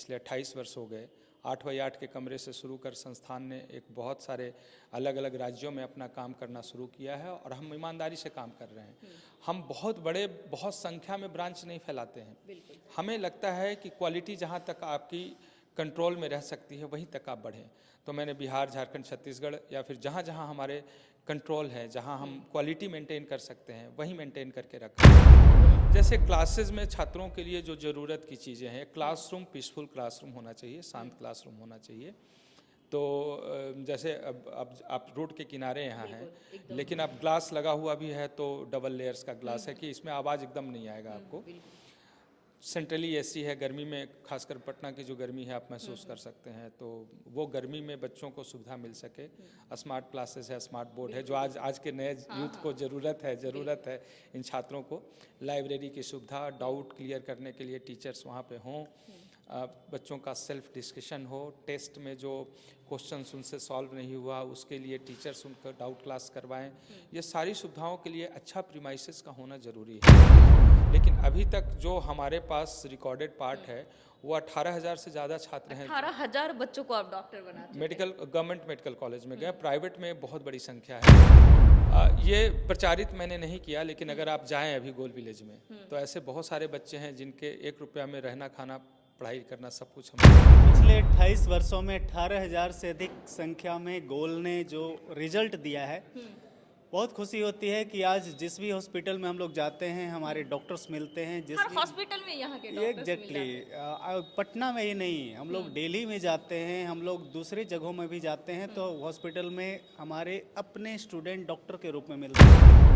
पिछले 28 वर्ष हो गए। 8x8 के कमरे से शुरू कर संस्थान ने एक बहुत सारे अलग अलग राज्यों में अपना काम करना शुरू किया है और हम ईमानदारी से काम कर रहे हैं। हम बहुत संख्या में ब्रांच नहीं फैलाते हैं। हमें लगता है कि क्वालिटी जहाँ तक आपकी कंट्रोल में रह सकती है वहीं तक आप बढ़ें। तो मैंने बिहार, झारखंड, छत्तीसगढ़ या फिर जहाँ जहाँ हमारे कंट्रोल है, जहाँ हम क्वालिटी मेंटेन कर सकते हैं वहीं मेंटेन करके रखा है। जैसे क्लासेस में छात्रों के लिए जो ज़रूरत की चीज़ें हैं, क्लासरूम पीसफुल क्लासरूम होना चाहिए, शांत क्लासरूम होना चाहिए। तो जैसे अब आप रोड के किनारे यहाँ हैं, लेकिन अब ग्लास लगा हुआ भी है तो डबल लेयर्स का ग्लास है कि इसमें आवाज़ एकदम नहीं आएगा आपको। सेंट्रली एसी है, गर्मी में खासकर पटना की जो गर्मी है आप महसूस कर सकते हैं, तो वो गर्मी में बच्चों को सुविधा मिल सके। स्मार्ट क्लासेस है, स्मार्ट बोर्ड है, जो आज के नए यूथ को ज़रूरत है इन छात्रों को। लाइब्रेरी की सुविधा, डाउट क्लियर करने के लिए टीचर्स वहाँ पे हों, बच्चों का सेल्फ डिस्कशन हो, टेस्ट में जो क्वेश्चंस उनसे सॉल्व नहीं हुआ उसके लिए टीचर्स उनका डाउट क्लास करवाएं। ये सारी सुविधाओं के लिए अच्छा प्रीमाइसेस का होना ज़रूरी है। लेकिन अभी तक जो हमारे पास रिकॉर्डेड पार्ट है वो 18,000 से ज़्यादा छात्र हैं। 18,000 बच्चों को आप डॉक्टर बना चुके हैं। गवर्नमेंट मेडिकल कॉलेज में गए, प्राइवेट में बहुत बड़ी संख्या है। ये प्रचारित मैंने नहीं किया, लेकिन अगर आप जाएं अभी गोल विलेज में तो ऐसे बहुत सारे बच्चे हैं जिनके 1 रुपया में रहना, खाना, पढ़ाई करना सब कुछ हम। पिछले 28 वर्षों में 18,000 से अधिक संख्या में गोल ने जो रिजल्ट दिया है, बहुत खुशी होती है कि आज जिस भी हॉस्पिटल में हम लोग जाते हैं हमारे डॉक्टर्स मिलते हैं। जिस हर हॉस्पिटल में यहाँ के डॉक्टर्स एग्जैक्टली पटना में ही नहीं, हम लोग दिल्ली में जाते हैं, हम लोग दूसरी जगहों में भी जाते हैं, तो हॉस्पिटल में हमारे अपने स्टूडेंट डॉक्टर के रूप में मिलते हैं।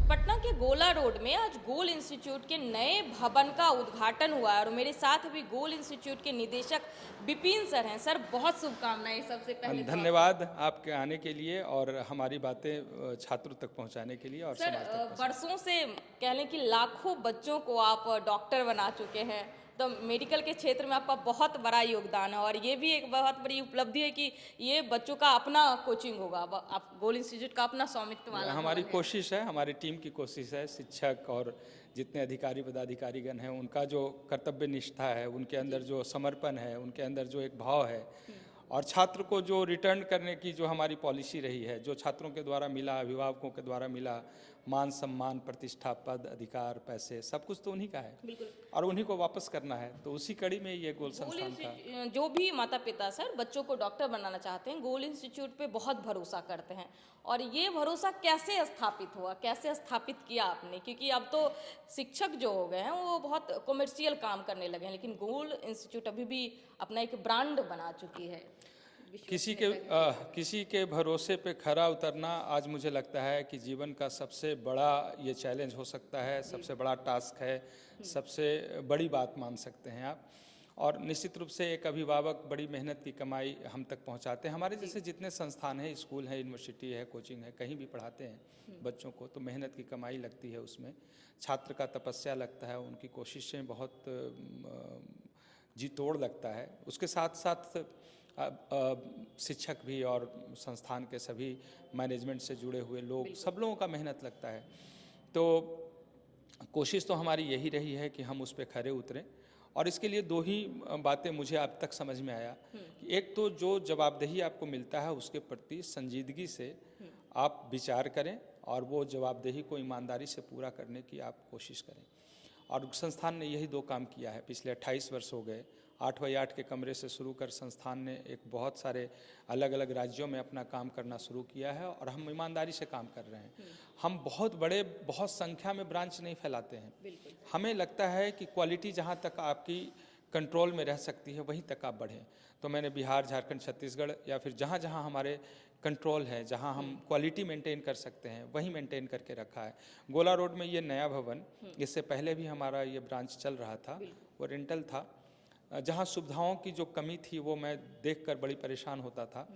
पटना के गोला रोड में आज गोल इंस्टीट्यूट के नए भवन का उद्घाटन हुआ है और मेरे साथ भी गोल इंस्टीट्यूट के निदेशक विपिन सर हैं। सर, बहुत शुभकामनाएं सबसे पहले। धन्यवाद आपके आने के लिए और हमारी बातें छात्रों तक पहुंचाने के लिए। और सर, वर्षों से कह लें कि लाखों बच्चों को आप डॉक्टर बना चुके हैं, तो मेडिकल के क्षेत्र में आपका बहुत बड़ा योगदान है और ये भी एक बहुत बड़ी उपलब्धि है कि ये बच्चों का अपना कोचिंग होगा। आप गोल इंस्टीट्यूट का अपना स्वामित्व वाला हमारी कोशिश है, हमारी टीम की कोशिश है, शिक्षक और जितने अधिकारी पदाधिकारीगण हैं उनका जो कर्तव्य निष्ठा है, उनके अंदर जो समर्पण है, उनके अंदर जो एक भाव है और छात्र को जो रिटर्न करने की जो हमारी पॉलिसी रही है, जो छात्रों के द्वारा मिला, अभिभावकों के द्वारा मिला, मान सम्मान, प्रतिष्ठा, पद, अधिकार, पैसे, सब कुछ तो उन्हीं का है और उन्हीं को वापस करना है। तो उसी कड़ी में ये गोल संस्थान था। जो भी माता पिता सर बच्चों को डॉक्टर बनाना चाहते हैं, गोल इंस्टीट्यूट पे बहुत भरोसा करते हैं और ये भरोसा कैसे स्थापित हुआ, कैसे स्थापित किया आपने? क्योंकि अब तो शिक्षक जो हो गए हैं वो बहुत कॉमर्शियल काम करने लगे हैं, लेकिन गोल इंस्टीट्यूट अभी भी अपना एक ब्रांड बना चुकी है। किसी के भरोसे पे खरा उतरना आज मुझे लगता है कि जीवन का सबसे बड़ा ये चैलेंज हो सकता है, सबसे बड़ा टास्क है, सबसे बड़ी बात मान सकते हैं आप। और निश्चित रूप से एक अभिभावक बड़ी मेहनत की कमाई हम तक पहुंचाते हैं। हमारे जैसे जितने संस्थान हैं, स्कूल है, यूनिवर्सिटी है, कोचिंग है, कहीं भी पढ़ाते हैं बच्चों को, तो मेहनत की कमाई लगती है उसमें, छात्र का तपस्या लगता है, उनकी कोशिशें बहुत जी तोड़ लगता है। उसके साथ साथ शिक्षक भी और संस्थान के सभी मैनेजमेंट से जुड़े हुए लोग, सब लोगों का मेहनत लगता है। तो कोशिश तो हमारी यही रही है कि हम उस पर खरे उतरें और इसके लिए 2 ही बातें मुझे अब तक समझ में आया कि एक तो जो जवाबदेही आपको मिलता है उसके प्रति संजीदगी से आप विचार करें और वो जवाबदेही को ईमानदारी से पूरा करने की आप कोशिश करें। और संस्थान ने यही 2 काम किया है। पिछले 28 वर्ष हो गए। 8x8 के कमरे से शुरू कर संस्थान ने एक बहुत सारे अलग अलग राज्यों में अपना काम करना शुरू किया है और हम ईमानदारी से काम कर रहे हैं। हम बहुत संख्या में ब्रांच नहीं फैलाते हैं। हमें लगता है कि क्वालिटी जहाँ तक आपकी कंट्रोल में रह सकती है वहीं तक आप बढ़ें। तो मैंने बिहार, झारखंड, छत्तीसगढ़ या फिर जहाँ जहाँ हमारे कंट्रोल है, जहाँ हम क्वालिटी मेंटेन कर सकते हैं वहीं मेंटेन करके रखा है। गोला रोड में ये नया भवन, इससे पहले भी हमारा ये ब्रांच चल रहा था, वो रेंटल था। जहाँ सुविधाओं की जो कमी थी वो मैं देखकर बड़ी परेशान होता था,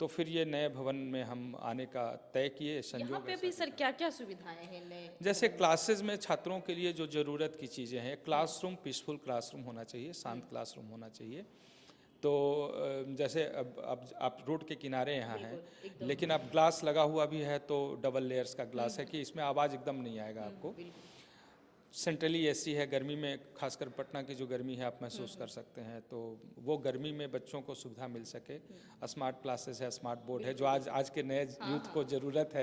तो फिर ये नए भवन में हम आने का तय किए। संयोग यहाँ पे भी सर क्या क्या सुविधाएं हैं नए? जैसे क्लासेस में छात्रों के लिए जो ज़रूरत की चीज़ें हैं, क्लासरूम पीसफुल क्लासरूम होना चाहिए, शांत क्लासरूम होना चाहिए। तो जैसे अब आप रोड के किनारे यहाँ हैं, लेकिन अब ग्लास लगा हुआ भी है तो डबल लेयर्स का ग्लास है कि इसमें आवाज़ एकदम नहीं आएगा आपको। सेंट्रली एसी है, गर्मी में खासकर पटना की जो गर्मी है आप महसूस कर सकते हैं, तो वो गर्मी में बच्चों को सुविधा मिल सके। स्मार्ट क्लासेस है, स्मार्ट बोर्ड है, जो आज के नए यूथ को ज़रूरत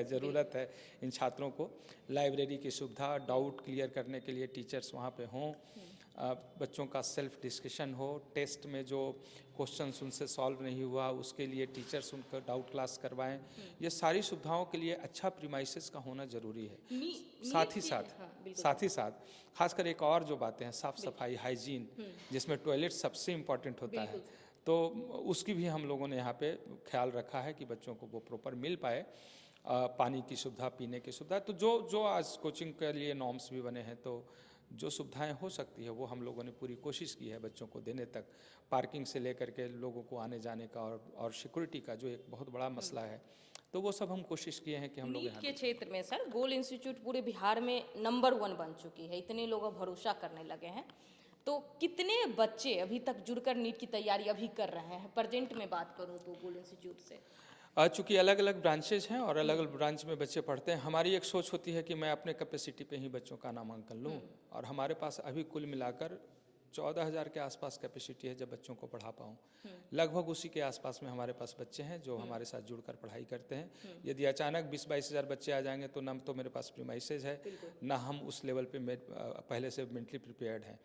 है इन छात्रों को। लाइब्रेरी की सुविधा, डाउट क्लियर करने के लिए टीचर्स वहाँ पे हों, बच्चों का सेल्फ डिस्कशन हो, टेस्ट में जो क्वेश्चंस उनसे सॉल्व नहीं हुआ उसके लिए टीचर्स उनको डाउट क्लास करवाएं। ये सारी सुविधाओं के लिए अच्छा प्रीमाइसेस का होना ज़रूरी है। साथ ही साथ खासकर एक और जो बातें हैं, साफ़ सफाई, हाइजीन, जिसमें टॉयलेट सबसे इम्पॉर्टेंट होता है, तो उसकी भी हम लोगों ने यहाँ पे ख्याल रखा है कि बच्चों को वो प्रॉपर मिल पाए। पानी की सुविधा, पीने की सुविधा, तो जो आज कोचिंग के लिए नॉर्म्स भी बने हैं, तो जो सुविधाएं हो सकती है वो हम लोगों ने पूरी कोशिश की है बच्चों को देने तक। पार्किंग से लेकर के लोगों को आने जाने का और सिक्योरिटी का जो एक बहुत बड़ा मसला है, तो वो सब हम कोशिश किए हैं कि हम लोग नीट के क्षेत्र में सर गोल इंस्टीट्यूट पूरे बिहार में नंबर 1 बन चुकी है, इतने लोग अब भरोसा करने लगे हैं। तो कितने बच्चे अभी तक जुड़कर नीट की तैयारी अभी कर रहे हैं? प्रेजेंट में बात करूँ तो गोल इंस्टीट्यूट से चूँकि अलग अलग ब्रांचेज हैं और अलग अलग ब्रांच में बच्चे पढ़ते हैं, हमारी एक सोच होती है कि मैं अपने कैपेसिटी पे ही बच्चों का नामांकन लूँ, और हमारे पास अभी कुल मिलाकर 14,000 के आसपास कैपेसिटी है जब बच्चों को पढ़ा पाऊँ। लगभग उसी के आसपास में हमारे पास बच्चे हैं जो हमारे साथ जुड़कर पढ़ाई करते हैं। यदि अचानक 20-22 हज़ार बच्चे आ जाएंगे तो ना तो मेरे पास प्रीमाइसेज है, ना हम उस लेवल पे पहले से मेंटली प्रिपेयर्ड हैं,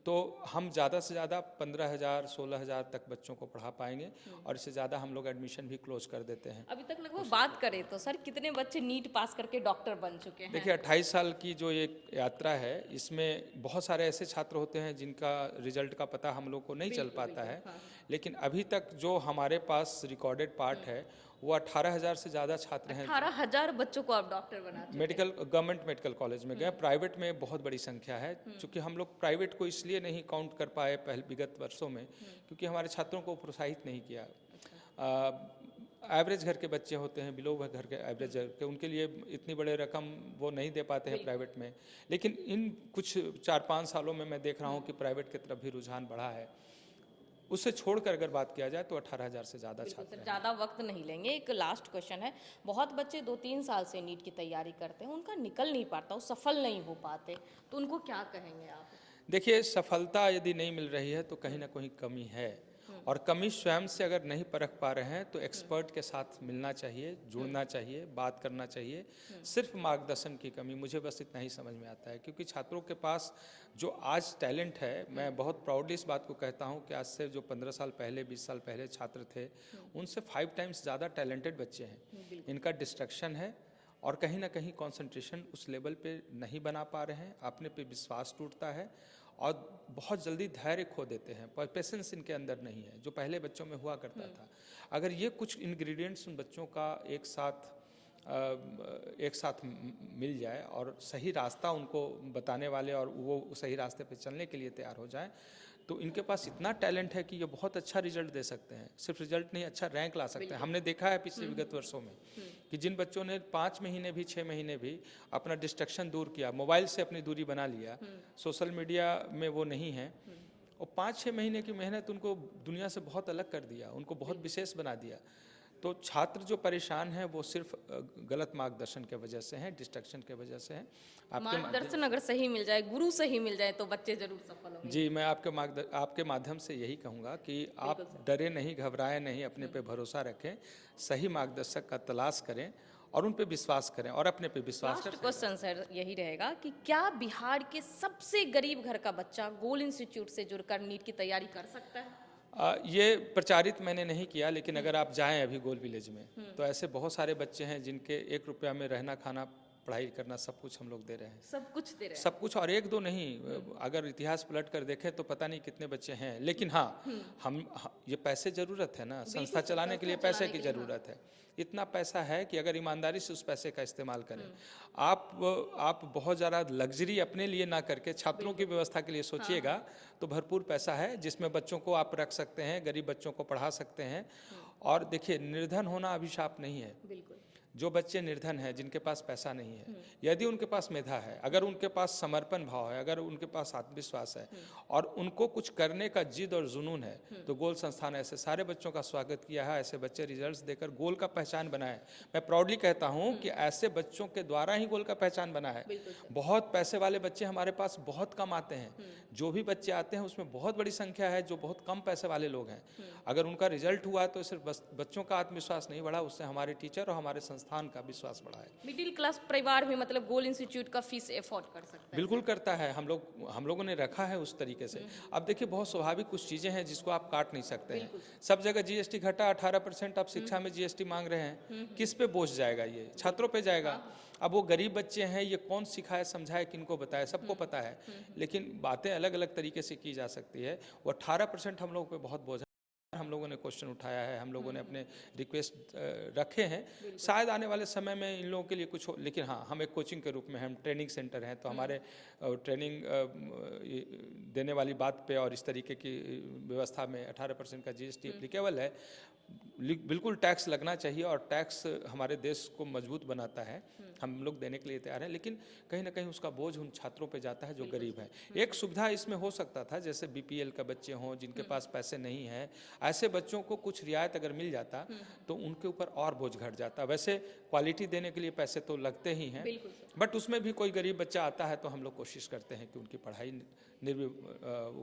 तो हम ज़्यादा से ज़्यादा 15,000 16,000 तक बच्चों को पढ़ा पाएंगे, और इससे ज़्यादा हम लोग एडमिशन भी क्लोज कर देते हैं। अभी तक लगभग बात करें तो सर कितने बच्चे नीट पास करके डॉक्टर बन चुके हैं? देखिए 28 साल की जो एक यात्रा है, इसमें बहुत सारे ऐसे छात्र होते हैं जिनका रिजल्ट का पता हम लोग को नहीं चल पाता है, लेकिन अभी तक जो हमारे पास रिकॉर्डेड पार्ट है वो 18,000 से ज़्यादा छात्र हैं। 18,000 बच्चों को आप डॉक्टर बना चुके हैं। गवर्नमेंट मेडिकल कॉलेज में गए। प्राइवेट में बहुत बड़ी संख्या है, क्योंकि हम लोग प्राइवेट को इसलिए नहीं काउंट कर पाए विगत वर्षों में, क्योंकि हमारे छात्रों को प्रोत्साहित नहीं किया। एवरेज घर के बच्चे होते हैं, बिलो घर के एवरेज घर के, उनके लिए इतनी बड़े रकम वो नहीं दे पाते हैं प्राइवेट में। लेकिन इन कुछ 4-5 सालों में मैं देख रहा हूँ कि प्राइवेट की तरफ भी रुझान बढ़ा है। उससे छोड़कर अगर बात किया जाए तो 18,000 से ज़्यादा छात्र हैं। ज़्यादा वक्त नहीं लेंगे, एक लास्ट क्वेश्चन है। बहुत बच्चे 2-3 साल से नीट की तैयारी करते हैं, उनका निकल नहीं पाता, वो सफल नहीं हो पाते, तो उनको क्या कहेंगे आप? देखिए, सफलता यदि नहीं मिल रही है तो कहीं ना कहीं कमी है, और कमी स्वयं से अगर नहीं परख पा रहे हैं तो एक्सपर्ट के साथ मिलना चाहिए, जुड़ना चाहिए, बात करना चाहिए। सिर्फ मार्गदर्शन की कमी, मुझे बस इतना ही समझ में आता है, क्योंकि छात्रों के पास जो आज टैलेंट है, मैं बहुत प्राउडली इस बात को कहता हूं कि आज से जो 15 साल पहले 20 साल पहले छात्र थे, उनसे 5 टाइम्स ज़्यादा टैलेंटेड बच्चे हैं। इनका डिस्ट्रैक्शन है और कहीं ना कहीं कंसंट्रेशन उस लेवल पे नहीं बना पा रहे हैं, अपने पे विश्वास टूटता है और बहुत जल्दी धैर्य खो देते हैं, पर पेशेंस इनके अंदर नहीं है जो पहले बच्चों में हुआ करता था। अगर ये कुछ इंग्रेडिएंट्स उन बच्चों का एक साथ मिल जाए और सही रास्ता उनको बताने वाले और वो सही रास्ते पे चलने के लिए तैयार हो जाए, तो इनके पास इतना टैलेंट है कि ये बहुत अच्छा रिजल्ट दे सकते हैं। सिर्फ रिजल्ट नहीं, अच्छा रैंक ला सकते हैं। हमने देखा है पिछले विगत वर्षों में कि जिन बच्चों ने 5 महीने भी 6 महीने भी अपना डिस्ट्रैक्शन दूर किया, मोबाइल से अपनी दूरी बना लिया, सोशल मीडिया में वो नहीं है, और 5-6 महीने की मेहनत उनको दुनिया से बहुत अलग कर दिया, उनको बहुत विशेष बना दिया। तो छात्र जो परेशान हैं वो सिर्फ गलत मार्गदर्शन के वजह से हैं, डिस्ट्रैक्शन के वजह से हैं। मार्गदर्शन अगर सही मिल जाए, गुरु सही मिल जाए, तो बच्चे जरूर सफल होंगे। जी, मैं आपके माध्यम से यही कहूँगा कि आप डरे नहीं, घबराएं नहीं, अपने पे भरोसा रखें, सही मार्गदर्शक का तलाश करें और उन पे विश्वास करें और अपने पे विश्वास लास्ट क्वेश्चन सर यही रहेगा कि क्या बिहार के सबसे गरीब घर का बच्चा गोल इंस्टीट्यूट से जुड़कर नीट की तैयारी कर सकता है? ये प्रचारित मैंने नहीं किया, लेकिन अगर आप जाएं अभी गोल विलेज में तो ऐसे बहुत सारे बच्चे हैं जिनके 1 रुपया में रहना, खाना, पढ़ाई करना सब कुछ हम लोग दे रहे हैं। सब कुछ दे रहे हैं? सब कुछ, और 1-2 नहीं, अगर इतिहास पलट कर देखें तो पता नहीं कितने बच्चे हैं। लेकिन हाँ, ये पैसे ज़रूरत है ना, संस्था चलाने के लिए पैसे की ज़रूरत है। इतना पैसा है कि अगर ईमानदारी से उस पैसे का इस्तेमाल करें, आप बहुत ज़्यादा लग्जरी अपने लिए ना करके छात्रों की व्यवस्था के लिए सोचिएगा, तो भरपूर पैसा है जिसमें बच्चों को आप रख सकते हैं, गरीब बच्चों को पढ़ा सकते हैं। और देखिए, निर्धन होना अभिशाप नहीं है। बिल्कुल। जो बच्चे निर्धन हैं, जिनके पास पैसा नहीं है, यदि उनके पास मेधा है, अगर उनके पास समर्पण भाव है, अगर उनके पास आत्मविश्वास है और उनको कुछ करने का जिद और जुनून है, तो गोल संस्थान ऐसे सारे बच्चों का स्वागत किया है। ऐसे बच्चे रिजल्ट्स देकर गोल का पहचान बनाए। मैं प्राउडली कहता हूं कि ऐसे बच्चों के द्वारा ही गोल का पहचान बना है। बहुत पैसे वाले बच्चे हमारे पास बहुत कम आते हैं। जो भी बच्चे आते हैं उसमें बहुत बड़ी संख्या है जो बहुत कम पैसे वाले लोग हैं। अगर उनका रिजल्ट हुआ तो सिर्फ बच्चों का आत्मविश्वास नहीं बढ़ा, उससे हमारे टीचर और हमारे संस्थान का विश्वास बढ़ा है। मिडिल क्लास परिवार भी मतलब गोल इंस्टीट्यूट का फीस अफोर्ड कर सकता है? बिल्कुल करता है। हम लोगों ने रखा है उस तरीके से। अब देखिए, बहुत स्वाभाविक कुछ चीज़ें हैं जिसको आप काट नहीं सकते हैं। सब जगह जीएसटी घटा, 18% आप शिक्षा में जीएसटी मांग रहे हैं, किस पे बोझ जाएगा? ये छात्रों पे जाएगा। अब वो गरीब बच्चे हैं, ये कौन सिखाए समझाए, किनको बताए? सबको पता है, लेकिन बातें अलग अलग तरीके से की जा सकती है। वो 18% हम लोगों पे बहुत बोझ है। हम लोगों ने क्वेश्चन उठाया है, हम लोगों ने अपने रिक्वेस्ट रखे हैं। शायद आने वाले समय में इन लोगों के लिए कुछ हो, लेकिन हाँ, हम एक कोचिंग के रूप में, हम ट्रेनिंग सेंटर हैं, तो हमारे ट्रेनिंग देने वाली बात पे और इस तरीके की व्यवस्था में 18% का जीएसटी एप्लीकेबल है। बिल्कुल टैक्स लगना चाहिए और टैक्स हमारे देश को मजबूत बनाता है। हम लोग देने के लिए तैयार हैं, लेकिन कहीं ना कहीं उसका बोझ उन छात्रों पे जाता है जो गरीब हैं। एक सुविधा इसमें हो सकता था, जैसे बीपीएल का बच्चे हों जिनके पास पैसे नहीं हैं, ऐसे बच्चों को कुछ रियायत अगर मिल जाता तो उनके ऊपर और बोझ घट जाता। वैसे क्वालिटी देने के लिए पैसे तो लगते ही हैं, बट उसमें भी कोई गरीब बच्चा आता है तो हम लोग कोशिश करते हैं कि उनकी पढ़ाई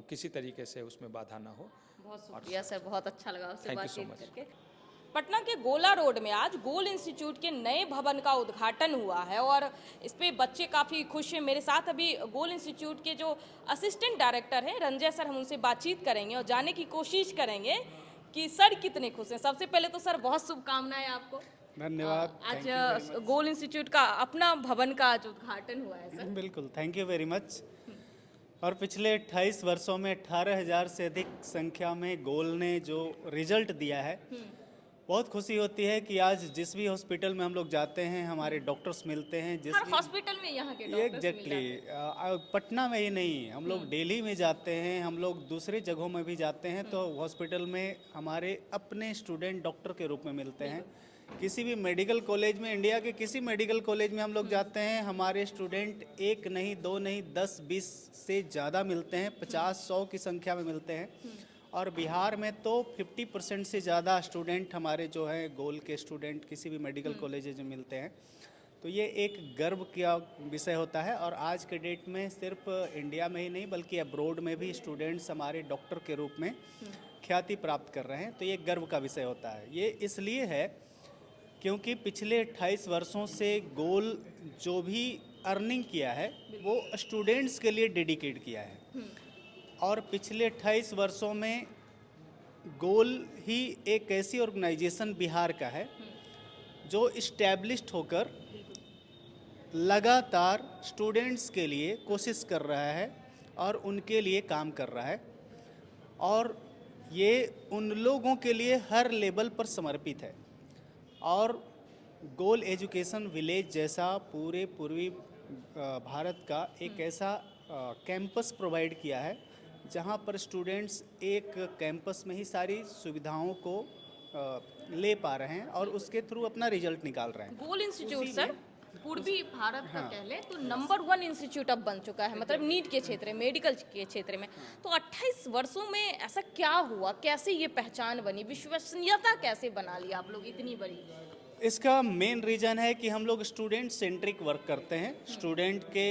किसी तरीके से उसमें बाधा ना हो। बहुत शुक्रिया सर, बहुत अच्छा लगा आपसे Thank you so बातचीत much. करके। पटना के गोला रोड में आज गोल इंस्टीट्यूट के नए भवन का उद्घाटन हुआ है और इस पे बच्चे काफ़ी खुश हैं। मेरे साथ अभी गोल इंस्टीट्यूट के जो असिस्टेंट डायरेक्टर हैं रंजय सर, हम उनसे बातचीत करेंगे और जानने की कोशिश करेंगे कि सर कितने खुश हैं। सबसे पहले तो सर बहुत शुभकामनाएं आपको। धन्यवाद। आज गोल इंस्टीट्यूट का अपना भवन का आज उद्घाटन हुआ है सर। बिल्कुल, थैंक यू वेरी मच। और पिछले 28 वर्षों में 18,000 से अधिक संख्या में गोल ने जो रिजल्ट दिया है, बहुत खुशी होती है कि आज जिस भी हॉस्पिटल में हम लोग जाते हैं हमारे डॉक्टर्स मिलते हैं। जिस हर हॉस्पिटल में यहाँ के डॉक्टर्स एग्जैक्टली पटना में ही नहीं, हम लोग दिल्ली में जाते हैं, हम लोग दूसरी जगहों में भी जाते हैं, तो हॉस्पिटल में हमारे अपने स्टूडेंट डॉक्टर के रूप में मिलते हैं। किसी भी मेडिकल कॉलेज में, इंडिया के किसी मेडिकल कॉलेज में हम लोग जाते हैं, हमारे स्टूडेंट एक नहीं, दो नहीं, 10-20 से ज़्यादा मिलते हैं, 50-100 की संख्या में मिलते हैं। और बिहार में तो 50% से ज़्यादा स्टूडेंट हमारे जो है गोल के स्टूडेंट किसी भी मेडिकल कॉलेज में मिलते हैं। तो ये एक गर्व का विषय होता है। और आज के डेट में सिर्फ इंडिया में ही नहीं बल्कि अब्रॉड में भी स्टूडेंट्स हमारे डॉक्टर के रूप में ख्याति प्राप्त कर रहे हैं, तो ये गर्व का विषय होता है। ये इसलिए है क्योंकि पिछले 28 वर्षों से गोल जो भी अर्निंग किया है वो स्टूडेंट्स के लिए डेडिकेट किया है। और पिछले 28 वर्षों में गोल ही एक ऐसी ऑर्गेनाइजेशन बिहार का है जो इस्टेब्लिश्ड होकर लगातार स्टूडेंट्स के लिए कोशिश कर रहा है और उनके लिए काम कर रहा है। और ये उन लोगों के लिए हर लेवल पर समर्पित है। और गोल एजुकेशन विलेज जैसा पूरे पूर्वी भारत का एक ऐसा कैंपस प्रोवाइड किया है जहां पर स्टूडेंट्स एक कैंपस में ही सारी सुविधाओं को ले पा रहे हैं और उसके थ्रू अपना रिजल्ट निकाल रहे हैं। गोल इंस्टीट्यूट सर पूर्वी भारत का कह ले तो नंबर 1 इंस्टीट्यूट अब बन चुका है, मतलब नीट के क्षेत्र में, मेडिकल के क्षेत्र में। तो 28 वर्षों में ऐसा क्या हुआ, कैसे ये पहचान बनी, विश्वसनीयता कैसे बना ली आप लोग इतनी बड़ी? इसका मेन रीज़न है कि हम लोग स्टूडेंट सेंट्रिक वर्क करते हैं। स्टूडेंट के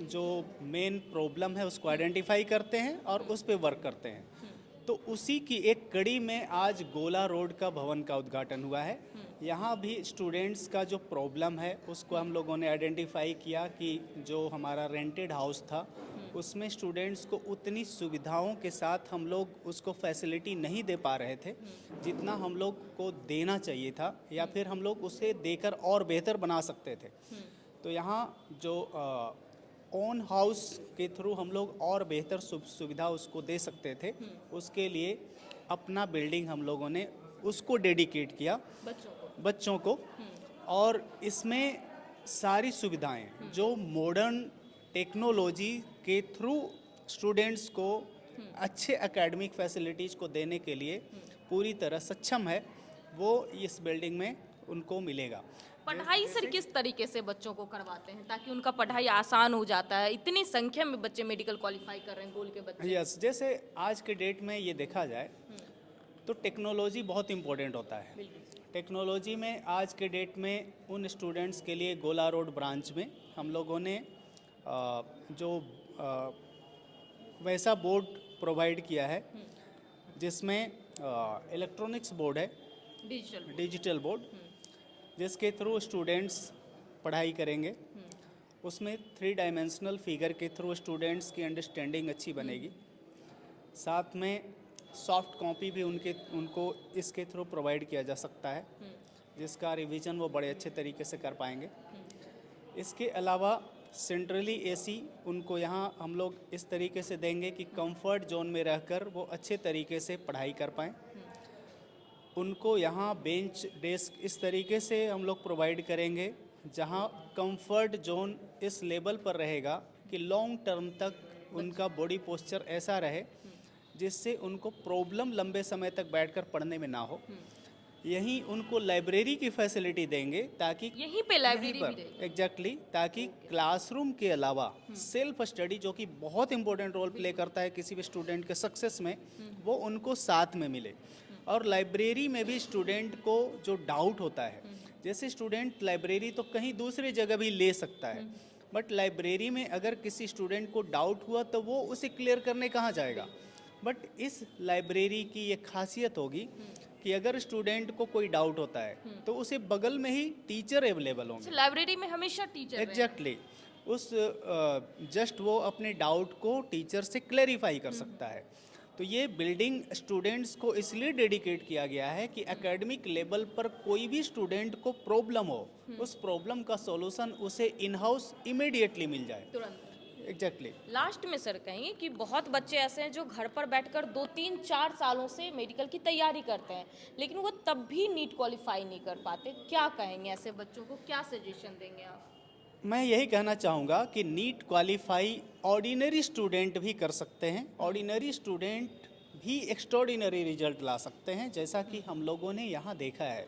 जो मेन प्रॉब्लम है उसको आइडेंटिफाई करते हैं और उस पे वर्क करते हैं। तो उसी की एक कड़ी में आज गोला रोड का भवन का उद्घाटन हुआ है। यहाँ भी स्टूडेंट्स का जो प्रॉब्लम है उसको हम लोगों ने आइडेंटिफाई किया कि जो हमारा रेंटेड हाउस था उसमें स्टूडेंट्स को उतनी सुविधाओं के साथ हम लोग उसको फैसिलिटी नहीं दे पा रहे थे जितना हम लोग को देना चाहिए था, या फिर हम लोग उसे देकर और बेहतर बना सकते थे। तो यहाँ जो ओन हाउस के थ्रू हम लोग और बेहतर सुविधा उसको दे सकते थे, उसके लिए अपना बिल्डिंग हम लोगों ने उसको डेडिकेट किया बच्चों को। और इसमें सारी सुविधाएं जो मॉडर्न टेक्नोलॉजी के थ्रू स्टूडेंट्स को अच्छे एकेडमिक फैसिलिटीज़ को देने के लिए पूरी तरह सक्षम है, वो इस बिल्डिंग में उनको मिलेगा। पढ़ाई सर किस तरीके से बच्चों को करवाते हैं ताकि उनका पढ़ाई आसान हो जाता है? इतनी संख्या में बच्चे मेडिकल क्वालिफाई कर रहे हैं, गोल के बच्चे। यस, जैसे आज के डेट में ये देखा जाए तो टेक्नोलॉजी बहुत इम्पोर्टेंट होता है। टेक्नोलॉजी में आज के डेट में उन स्टूडेंट्स के लिए गोला रोड ब्रांच में हम लोगों ने वैसा बोर्ड प्रोवाइड किया है जिसमें इलेक्ट्रॉनिक्स बोर्ड है, डिजिटल बोर्ड, जिसके थ्रू स्टूडेंट्स पढ़ाई करेंगे। उसमें 3 डायमेंशनल फिगर के थ्रू स्टूडेंट्स की अंडरस्टैंडिंग अच्छी बनेगी। साथ में सॉफ्ट कॉपी भी उनको इसके थ्रू प्रोवाइड किया जा सकता है, जिसका रिवीजन वो बड़े अच्छे तरीके से कर पाएंगे। इसके अलावा सेंट्रली एसी उनको यहाँ हम लोग इस तरीके से देंगे कि कंफर्ट जोन में रहकर वो अच्छे तरीके से पढ़ाई कर पाएँ। उनको यहाँ बेंच डेस्क इस तरीके से हम लोग प्रोवाइड करेंगे जहाँ कंफर्ट जोन इस लेवल पर रहेगा कि लॉन्ग टर्म तक उनका बॉडी पोस्चर ऐसा रहे जिससे उनको प्रॉब्लम लंबे समय तक बैठकर पढ़ने में ना हो। यहीं उनको लाइब्रेरी की फैसिलिटी देंगे ताकि यहीं पे लाइब्रेरी भी एग्जैक्टली ताकि क्लासरूम के अलावा सेल्फ स्टडी, जो कि बहुत इंपॉर्टेंट रोल प्ले करता है किसी भी स्टूडेंट के सक्सेस में, वो उनको साथ में मिले। और लाइब्रेरी में भी स्टूडेंट को जो डाउट होता है, जैसे स्टूडेंट लाइब्रेरी तो कहीं दूसरी जगह भी ले सकता है, बट लाइब्रेरी में अगर किसी स्टूडेंट को डाउट हुआ तो वो उसे क्लियर करने कहाँ जाएगा। बट इस लाइब्रेरी की ये खासियत होगी कि अगर स्टूडेंट को कोई डाउट होता है तो उसे बगल में ही टीचर अवेलेबल होंगे। लाइब्रेरी में हमेशा टीचर एग्जैक्टली उस जस्ट वो अपने डाउट को टीचर से क्लैरिफाई कर सकता है। तो ये बिल्डिंग स्टूडेंट्स को इसलिए डेडिकेट किया गया है कि एकेडमिक लेवल पर कोई भी स्टूडेंट को प्रॉब्लम हो, उस प्रॉब्लम का सॉल्यूशन उसे इन हाउस इमीडिएटली मिल जाए तुरंत। एग्जैक्टली। लास्ट में सर कहेंगे कि बहुत बच्चे ऐसे हैं जो घर पर बैठकर 2, 3, 4 सालों से मेडिकल की तैयारी करते हैं, लेकिन वो तब भी नीट क्वालिफाई नहीं कर पाते। क्या कहेंगे ऐसे बच्चों को, क्या सजेशन देंगे आप? मैं यही कहना चाहूँगा कि नीट क्वालिफाई ऑर्डिनरी स्टूडेंट भी कर सकते हैं। ऑर्डिनरी स्टूडेंट भी एक्स्ट्राऑर्डिनरी रिजल्ट ला सकते हैं, जैसा कि हम लोगों ने यहाँ देखा है।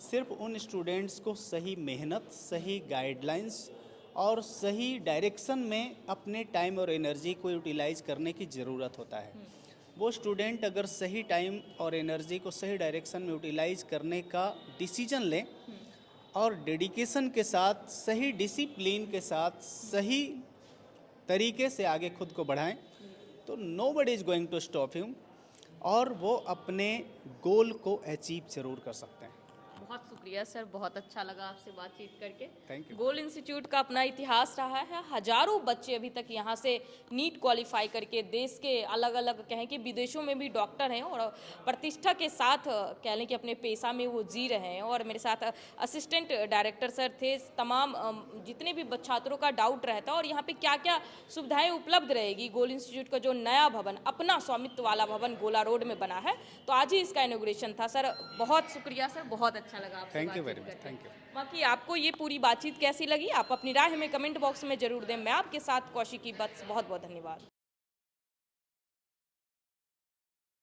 सिर्फ उन स्टूडेंट्स को सही मेहनत, सही गाइडलाइंस और सही डायरेक्शन में अपने टाइम और एनर्जी को यूटिलाइज करने की ज़रूरत होता है। वो स्टूडेंट अगर सही टाइम और एनर्जी को सही डायरेक्शन में यूटिलाइज करने का डिसीजन लें और डेडिकेशन के साथ, सही डिसिप्लिन के साथ, सही तरीके से आगे खुद को बढ़ाएं, तो nobody is going to stop him और वो अपने गोल को अचीव ज़रूर कर सकते हैं। बहुत शुक्रिया सर, बहुत अच्छा लगा आपसे बातचीत करके। Thank you. गोल इंस्टीट्यूट का अपना इतिहास रहा है। हजारों बच्चे अभी तक यहाँ से नीट क्वालिफाई करके देश के अलग अलग कहें कि विदेशों में भी डॉक्टर हैं और प्रतिष्ठा के साथ कह लें कि अपने पेशा में वो जी रहे हैं। और मेरे साथ असिस्टेंट डायरेक्टर सर थे। तमाम जितने भी छात्रों का डाउट रहता है और यहाँ पे क्या क्या सुविधाएं उपलब्ध रहेगी, गोल इंस्टीट्यूट का जो नया भवन, अपना स्वामित्व वाला भवन गोला रोड में बना है, तो आज ही इसका इनॉग्रेशन था। सर बहुत शुक्रिया सर, बहुत अच्छा लगा आपसे थैंक यू बातचीत वेरी मच। करके। Thank you. बाकी आपको ये पूरी बातचीत कैसी लगी, आप अपनी राय हमें कमेंट बॉक्स में जरूर दें। मैं आपके साथ कौशिकी बत्स, बहुत बहुत धन्यवाद।